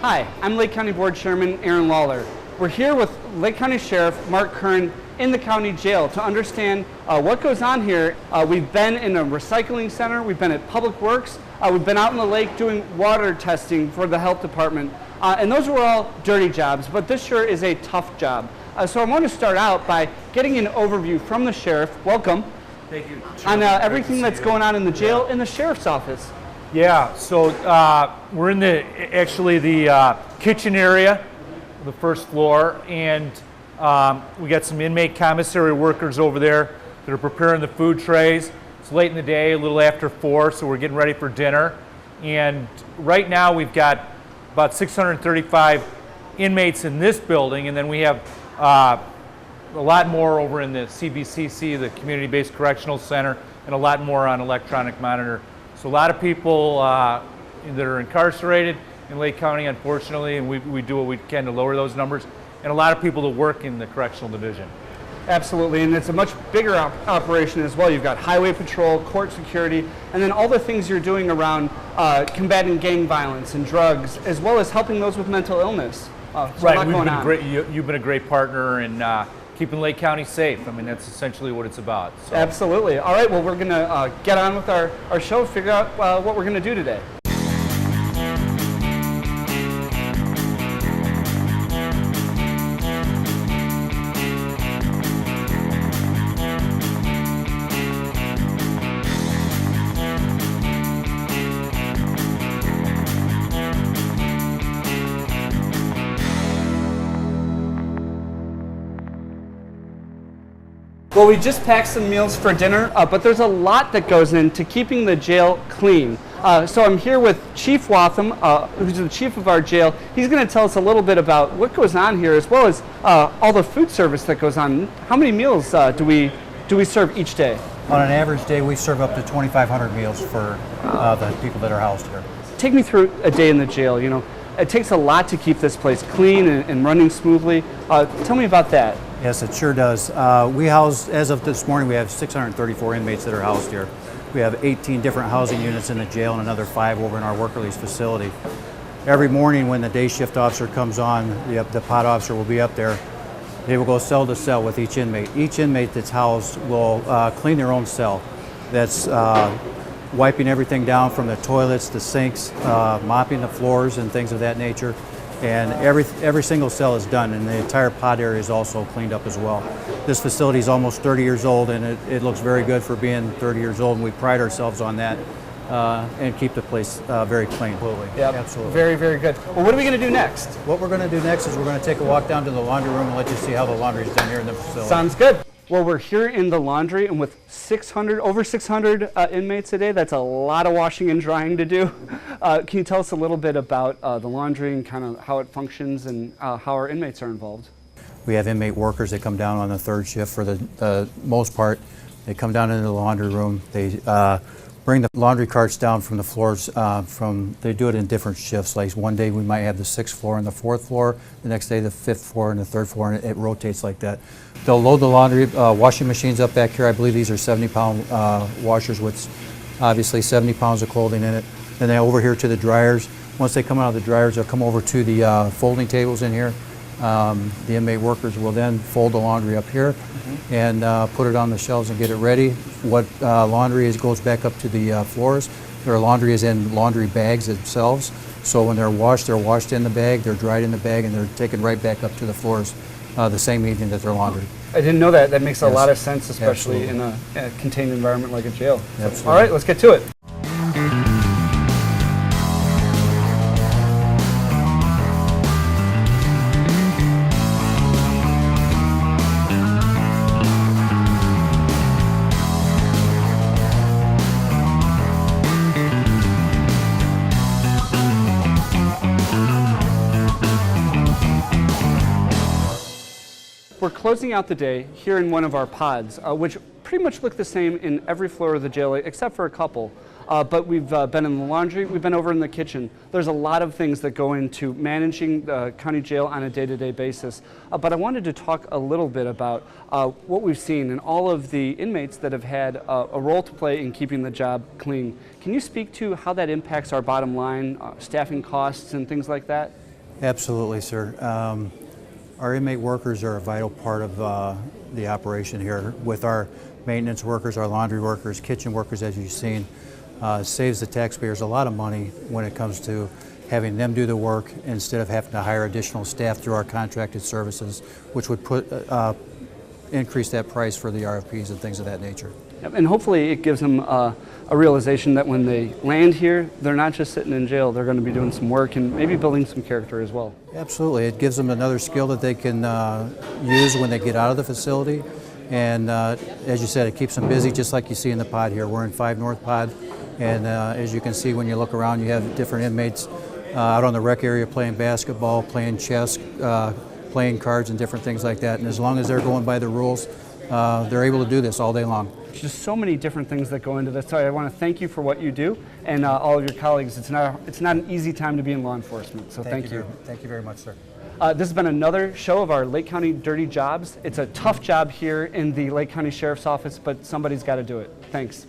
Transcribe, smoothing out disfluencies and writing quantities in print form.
Hi, I'm Lake County Board Chairman Aaron Lawlor. We're here with Lake County Sheriff Mark Kern in the county jail to understand what goes on here. We've been in a recycling center, we've been at Public Works, we've been out in the lake doing water testing for the health department, and those were all dirty jobs, but this sure is a tough job. So I want to start out by getting an overview from the sheriff. Welcome. Thank you, on everything that's going on in the jail, in the sheriff's office. Yeah, so we're in the kitchen area, the first floor, and we got some inmate commissary workers over there that are preparing the food trays. It's late in the day, a little after 4, so we're getting ready for dinner. And right now we've got about 635 inmates in this building, and then we have a lot more over in the CBCC, the Community-Based Correctional Center, and a lot more on electronic monitor. So a lot of people that are incarcerated in Lake County, unfortunately, and we do what we can to lower those numbers, and a lot of people that work in the correctional division. Absolutely, and it's a much bigger operation as well. You've got highway patrol, court security, and then all the things you're doing around combating gang violence and drugs, as well as helping those with mental illness. Right, you've been a great partner in keeping Lake County safe. I mean, that's essentially what it's about. So. Absolutely. All right, well, we're going to get on with our show, figure out what we're going to do today. Well, we just packed some meals for dinner, but there's a lot that goes into keeping the jail clean. So I'm here with Chief Watham, who's the chief of our jail. He's going to tell us a little bit about what goes on here, as well as all the food service that goes on. How many meals do we serve each day? On an average day, we serve up to 2,500 meals for the people that are housed here. Take me through a day in the jail. You know, it takes a lot to keep this place clean and running smoothly. Tell me about that. Yes, it sure does. We house, as of this morning, we have 634 inmates that are housed here. We have 18 different housing units in the jail and another 5 over in our work release facility. Every morning when the day shift officer comes on, the pod officer will be up there. They will go cell to cell with each inmate. Each inmate that's housed will clean their own cell. That's wiping everything down from the toilets, the sinks, mopping the floors and things of that nature. And every single cell is done, and the entire pod area is also cleaned up as well. This facility is almost 30 years old, and it looks very good for being 30 years old, and we pride ourselves on that and keep the place very clean. Absolutely. Yep. Absolutely. Very, very good. Well, what are we going to do next? What we're going to do next is we're going to take a walk down to the laundry room and let you see how the laundry is done here in the facility. Sounds good. Well, we're here in the laundry, and with over 600 inmates a day, that's a lot of washing and drying to do. Can you tell us a little bit about the laundry and kind of how it functions and how our inmates are involved? We have inmate workers that come down on the third shift for the most part. They come down into the laundry room. They bring the laundry carts down from the floors. They do it in different shifts. Like one day we might have the 6th floor and the 4th floor. The next day the 5th floor and the 3rd floor, and it rotates like that. They'll load the laundry washing machines up back here. I believe these are 70-pound washers with obviously 70 pounds of clothing in it. Then they over here to the dryers. Once they come out of the dryers, they'll come over to the folding tables in here. The inmate workers will then fold the laundry up here and put it on the shelves and get it ready. What laundry is goes back up to the floors. Their laundry is in laundry bags themselves. So when they're washed in the bag, they're dried in the bag, and they're taken right back up to the floors the same evening that they're laundered. I didn't know that. That makes a lot of sense, especially in a contained environment like a jail. Absolutely. All right, let's get to it. We're closing out the day here in one of our pods, which pretty much look the same in every floor of the jail, except for a couple. But we've been in the laundry, we've been over in the kitchen. There's a lot of things that go into managing the county jail on a day-to-day basis. But I wanted to talk a little bit about what we've seen and all of the inmates that have had a role to play in keeping the job clean. Can you speak to how that impacts our bottom line, staffing costs, and things like that? Absolutely, sir. Our inmate workers are a vital part of the operation here. With our maintenance workers, our laundry workers, kitchen workers, as you've seen, saves the taxpayers a lot of money when it comes to having them do the work instead of having to hire additional staff through our contracted services, which would increase that price for the RFPs and things of that nature. Yep, and hopefully it gives them a realization that when they land here, they're not just sitting in jail, they're going to be doing some work and maybe building some character as well. Absolutely. It gives them another skill that they can use when they get out of the facility. And as you said, it keeps them busy, just like you see in the pod here. We're in 5 North Pod, and as you can see when you look around, you have different inmates out on the rec area playing basketball, playing chess, playing cards and different things like that. And as long as they're going by the rules, they're able to do this all day long. There's just so many different things that go into this. So I want to thank you for what you do, and all of your colleagues. It's not an easy time to be in law enforcement, so thank you. Thank you very much, sir. This has been another show of our Lake County Dirty Jobs. It's a tough job here in the Lake County Sheriff's Office, but somebody's got to do it. Thanks.